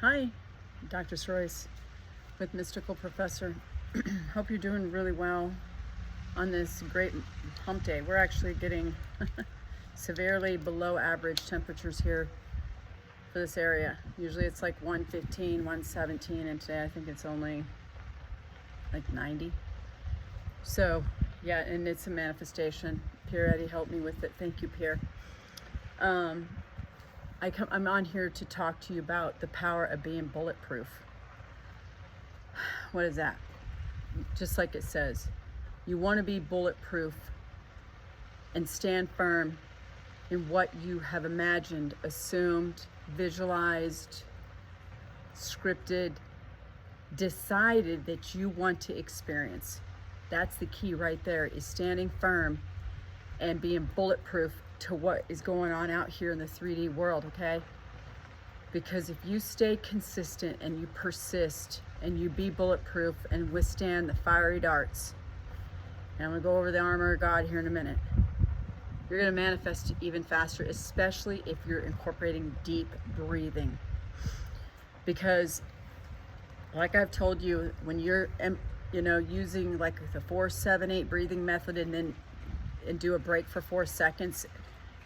Hi, Dr. Sroyce with Mystical Professor. Hope you're doing really well on this great hump day. We're actually getting severely below average temperatures here for this area. Usually it's like 115, 117, and today I think it's only like 90. So yeah, and it's a manifestation. Pierre Eddie helped me with it. Thank you, Pierre. I'm on here to talk to you about the power of being bulletproof. What is that? Just like it says, you want to be bulletproof and stand firm in what you have imagined, assumed, visualized, scripted, decided that you want to experience. That's the key right there, is standing firm and being bulletproof to what is going on out here in the 3D world, okay? Because if you stay consistent and you persist and you be bulletproof and withstand the fiery darts, and I'm gonna go over the armor of God here in a minute, you're gonna manifest even faster, especially if you're incorporating deep breathing. Because like I've told you, when you're using like the 4-7-8 breathing method and do a break for 4 seconds,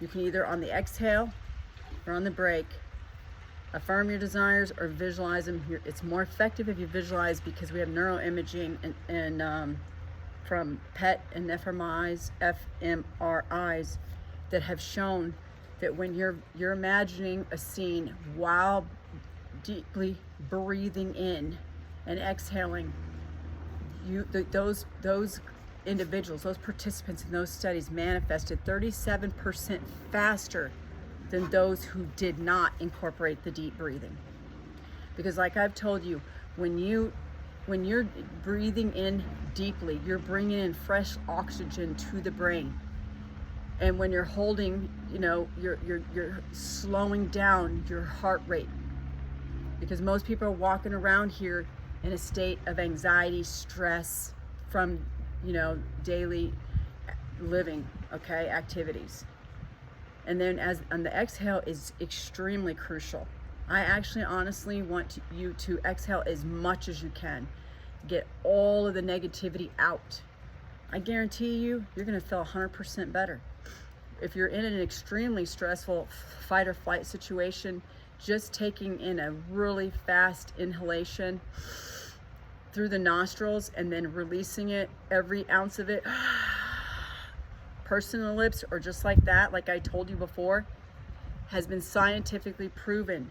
you can either on the exhale or on the break affirm your desires or visualize them. It's more effective if you visualize, because we have neuroimaging and from PET and fMRIs that have shown that when you're imagining a scene while deeply breathing in and exhaling, those individuals, those participants in those studies manifested 37% faster than those who did not incorporate the deep breathing. Because like I've told you, when you're breathing in deeply, you're bringing in fresh oxygen to the brain. And when you're holding, you're slowing down your heart rate. Because most people are walking around here in a state of anxiety, stress from daily living, okay, activities. And then on the exhale is extremely crucial. I actually honestly want you to exhale as much as you can. Get all of the negativity out. I guarantee you're gonna feel 100% better. If you're in an extremely stressful fight or flight situation, just taking in a really fast inhalation through the nostrils and then releasing it, every ounce of it, pursing the lips, or just like that, like I told you before, has been scientifically proven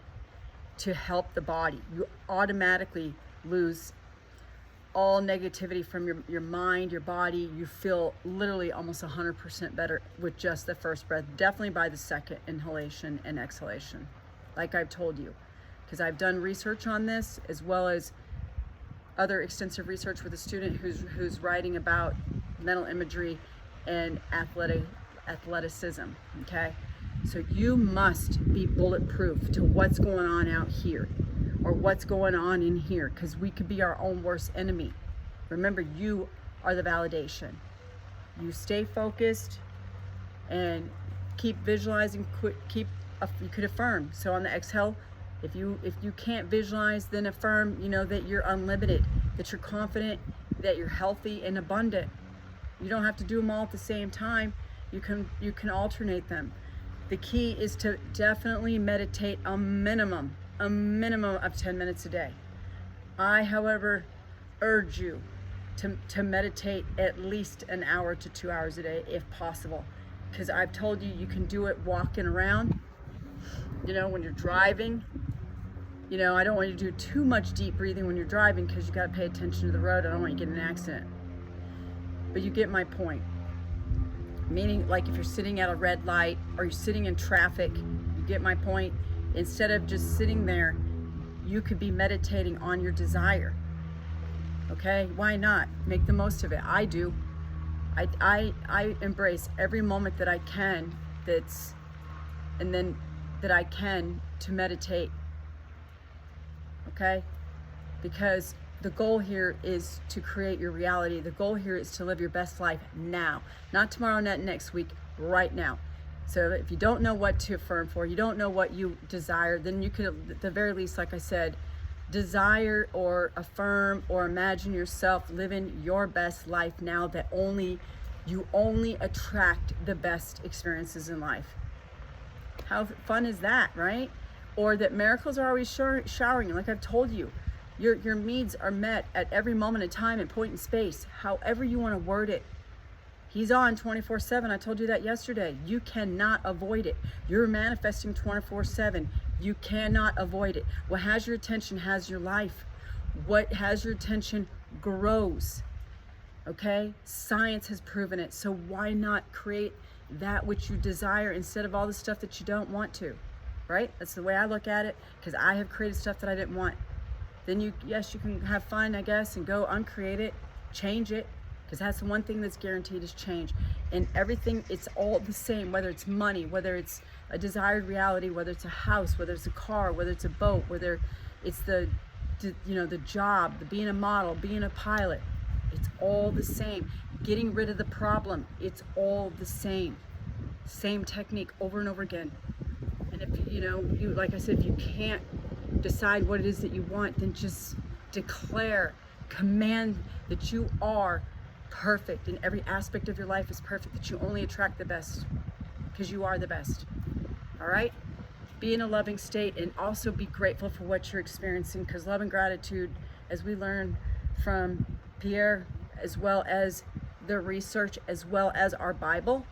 to help the body. You automatically lose all negativity from your mind, your body. You feel literally almost 100% better with just the first breath, definitely by the second inhalation and exhalation, like I've told you, because I've done research on this, as well as other extensive research with a student who's writing about mental imagery and athleticism, okay? So you must be bulletproof to what's going on out here or what's going on in here, because we could be our own worst enemy. Remember, you are the validation. You stay focused and keep visualizing, you could affirm. So on the exhale, if you can't visualize, then affirm, that you're unlimited, that you're confident, that you're healthy and abundant. You don't have to do them all at the same time. You can alternate them. The key is to definitely meditate a minimum of 10 minutes a day. I, however, urge you to meditate at least an hour to 2 hours a day if possible, because I've told you, you can do it walking around, when you're driving. I don't want you to do too much deep breathing when you're driving, because you got to pay attention to the road. I don't want you to get in an accident. But you get my point. Meaning, like if you're sitting at a red light or you're sitting in traffic, you get my point. Instead of just sitting there, you could be meditating on your desire. Okay? Why not? Make the most of it. I do. I embrace every moment that I can that I can to meditate. Okay? Because the goal here is to create your reality. The goal here is to live your best life now. Not tomorrow, not next week, right now. So if you don't know what to affirm for, you don't know what you desire, then you could, at the very least, like I said, desire or affirm or imagine yourself living your best life now, that you only attract the best experiences in life. How fun is that, right? Or that miracles are always showering you. Like I've told you, your needs are met at every moment in time and point in space, however you want to word it. He's on 24/7. I told you that yesterday. You cannot avoid it. You're manifesting 24/7. You cannot avoid it. What has your attention has your life. What has your attention grows. Okay? Science has proven it. So why not create that which you desire instead of all the stuff that you don't want to? Right? That's the way I look at it, because I have created stuff that I didn't want. Then yes, you can have fun, I guess, and go uncreate it, change it. Because that's the one thing that's guaranteed is change. And everything, it's all the same, whether it's money, whether it's a desired reality, whether it's a house, whether it's a car, whether it's a boat, whether it's the job, being a model, being a pilot. It's all the same. Getting rid of the problem, it's all the same. Same technique over and over again. And if you like I said, if you can't decide what it is that you want, then just declare, command that you are perfect, and every aspect of your life is perfect, that you only attract the best, because you are the best. All right? Be in a loving state, and also be grateful for what you're experiencing, because love and gratitude, as we learn from Pierre, as well as the research, as well as our Bible,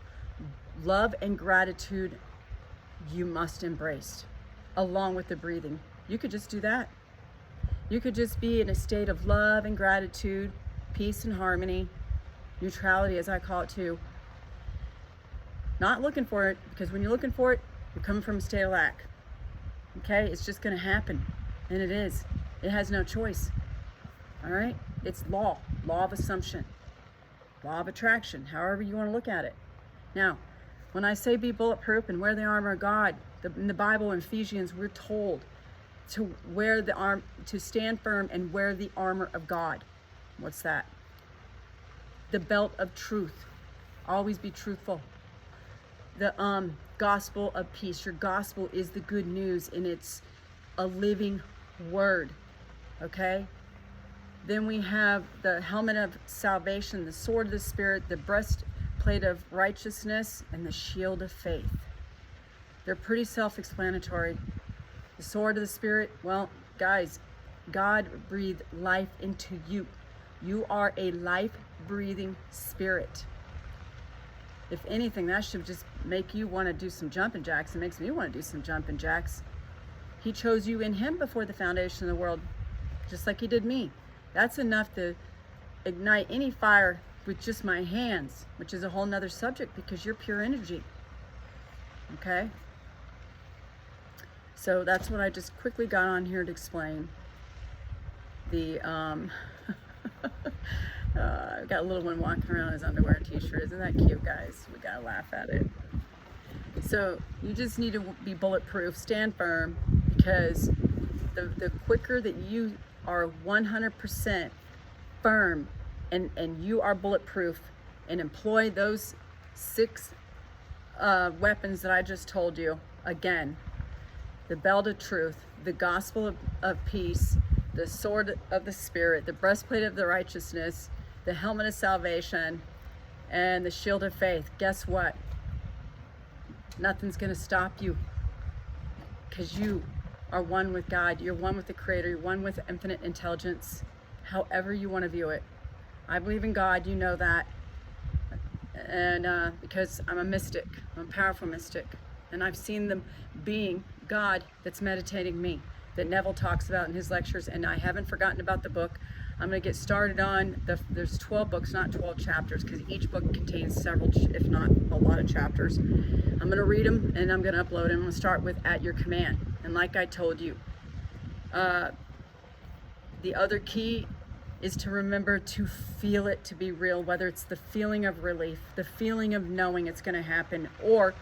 love and gratitude you must embrace, along with the breathing. You could just do that. You could just be in a state of love and gratitude, peace and harmony, neutrality, as I call it too. Not looking for it, because when you're looking for it, you're coming from a state of lack. Okay? It's just going to happen. And it is. It has no choice. All right? It's law of assumption, law of attraction, however you want to look at it. Now, when I say be bulletproof and wear the armor of God, in the Bible, in Ephesians, we're told to to stand firm and wear the armor of God. What's that? The belt of truth. Always be truthful. The gospel of peace. Your gospel is the good news, and it's a living word. Okay? Then we have the helmet of salvation, the sword of the Spirit, the breastplate of righteousness, and the shield of faith. They're pretty self-explanatory. The sword of the Spirit, well, guys, God breathed life into you. You are a life-breathing spirit. If anything, that should just make you want to do some jumping jacks. It makes me want to do some jumping jacks. He chose you in Him before the foundation of the world, just like He did me. That's enough to ignite any fire with just my hands, which is a whole nother subject, because you're pure energy. Okay? So that's what I just quickly got on here to explain. The I've got a little one walking around in his underwear and t-shirt. Isn't that cute, guys? We gotta laugh at it. So you just need to be bulletproof, stand firm, because the quicker that you are 100% firm and you are bulletproof and employ those 6 weapons that I just told you, again, the belt of truth, the gospel of peace, the sword of the Spirit, the breastplate of the righteousness, the helmet of salvation, and the shield of faith. Guess what? Nothing's going to stop you, because you are one with God. You're one with the Creator. You're one with infinite intelligence, however you want to view it. I believe in God. You know that. And because I'm a mystic. I'm a powerful mystic. And I've seen the being God that's meditating me, that Neville talks about in his lectures, and I haven't forgotten about the book. I'm going to get started on there's 12 books, not 12 chapters, because each book contains several, if not a lot of chapters. I'm going to read them, and I'm going to upload them. I'm going to start with At Your Command. And like I told you, the other key is to remember to feel it to be real, whether it's the feeling of relief, the feeling of knowing it's going to happen, or,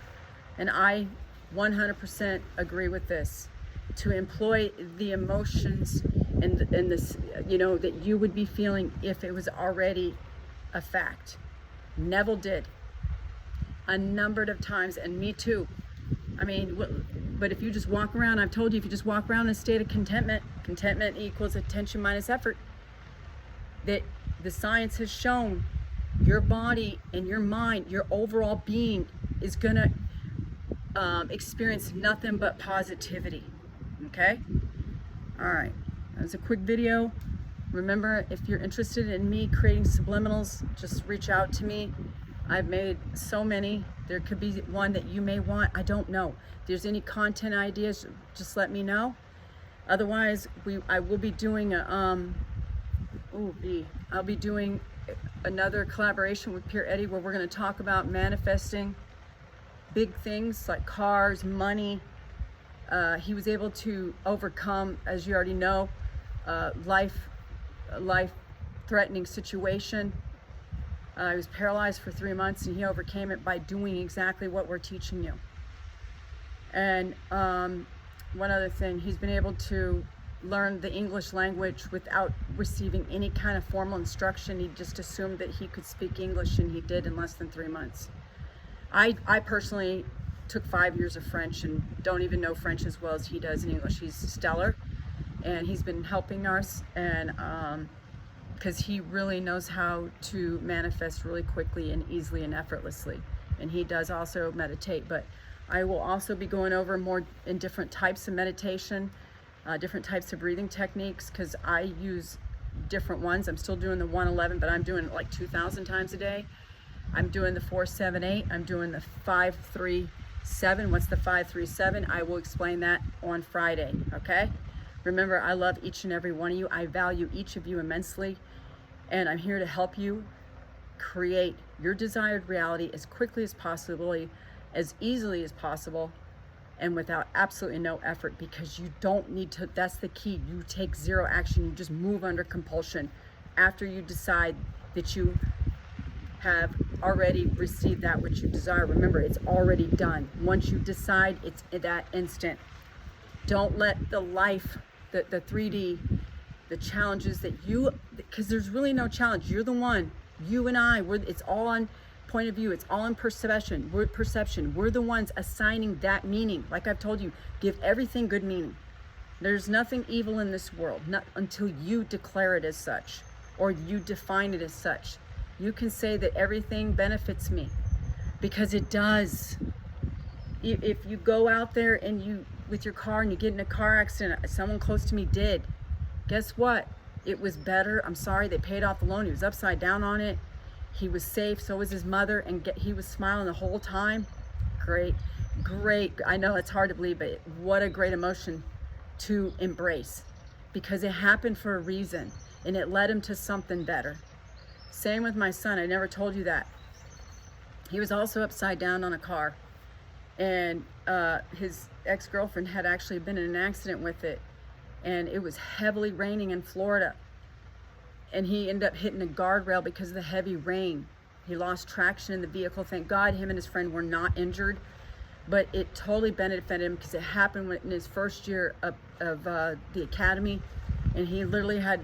and I 100% agree with this, to employ the emotions and this, that you would be feeling if it was already a fact. Neville did. a number of times, and me too. I mean, but if you just walk around, I've told you, if you just walk around in a state of contentment, contentment equals attention minus effort, that the science has shown your body and your mind, your overall being is gonna experience nothing but positivity. Okay? All right, that was a quick video. Remember, if you're interested in me creating subliminals, just reach out to me. I've made so many. There could be one that you may want. I don't know. If there's any content ideas, just let me know. Otherwise, I will be doing a I'll be doing another collaboration with Pierre Eddy where we're going to talk about manifesting big things like cars, money. He was able to overcome, as you already know, life-threatening situation. He was paralyzed for 3 months, and he overcame it by doing exactly what we're teaching you. And one other thing, he's been able to learn the English language without receiving any kind of formal instruction. He just assumed that he could speak English, and he did in less than 3 months. I personally took 5 years of French and don't even know French as well as he does in English. He's stellar, and he's been helping us, and because he really knows how to manifest really quickly and easily and effortlessly. And he does also meditate, but I will also be going over more in different types of meditation, different types of breathing techniques, because I use different ones. I'm still doing the 111, but I'm doing it like 2,000 times a day. I'm doing the 478. I'm doing the 537. What's the 537? I will explain that on Friday, okay? Remember, I love each and every one of you. I value each of you immensely, and I'm here to help you create your desired reality as quickly as possible, as easily as possible, and without absolutely no effort, because you don't need to. That's the key. You take zero action. You just move under compulsion after you decide that you have already received that which you desire. Remember, it's already done. Once you decide, it's in that instant. Don't let the life, the 3D, the challenges that you, because there's really no challenge. You're the one. You and I, it's all on point of view. It's all in perception. We're the ones assigning that meaning. Like I've told you, give everything good meaning. There's nothing evil in this world, not until you declare it as such or you define it as such. You can say that everything benefits me, because it does. If you go out there and you, with your car, and you get in a car accident, someone close to me did, guess what? It was better. I'm sorry, they paid off the loan. He was upside down on it. He was safe, so was his mother, and he was smiling the whole time. Great. I know it's hard to believe, but what a great emotion to embrace, because it happened for a reason, and it led him to something better. Same with my son. I never told you that. He was also upside down on a car, and his ex-girlfriend had actually been in an accident with it, and it was heavily raining in Florida, and he ended up hitting a guardrail because of the heavy rain. He lost traction in the vehicle. Thank God him and his friend were not injured, but it totally benefited him because it happened in his first year of the academy, and he literally had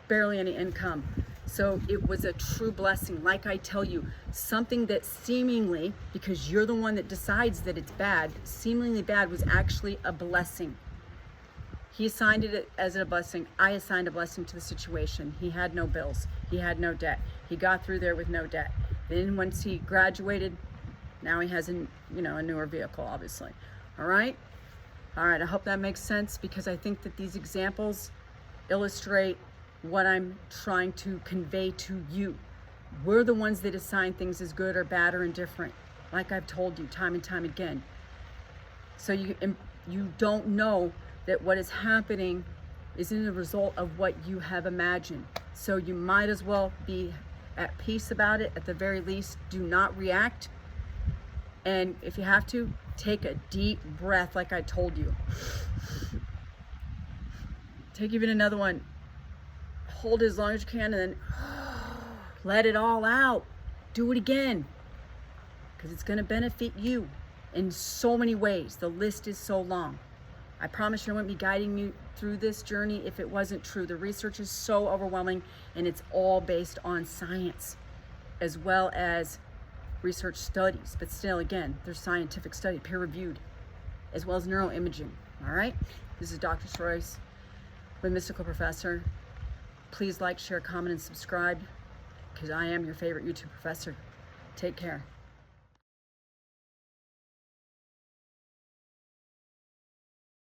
barely any income. So it was a true blessing. Like I tell you, something that seemingly, because you're the one that decides that it's bad, seemingly bad was actually a blessing. He assigned it as a blessing. I assigned a blessing to the situation. He had no bills. He had no debt. He got through there with no debt. Then once he graduated, now he has a newer vehicle, obviously. All right? All right, I hope that makes sense, because I think that these examples illustrate what I'm trying to convey to you. We're the ones that assign things as good or bad or indifferent, like I've told you time and time again. So you don't know that what is happening isn't a result of what you have imagined. So you might as well be at peace about it. At the very least, do not react. And if you have to, take a deep breath like I told you. Take even another one. Hold it as long as you can, and then let it all out. Do it again, because it's going to benefit you in so many ways. The list is so long. I promise you I wouldn't be guiding you through this journey if it wasn't true. The research is so overwhelming, and it's all based on science, as well as research studies, but still, again, they're scientific study, peer-reviewed, as well as neuroimaging. All right? This is Dr. Royce, the Mystical Professor. Please like, share, comment, and subscribe, because I am your favorite YouTube professor. Take care.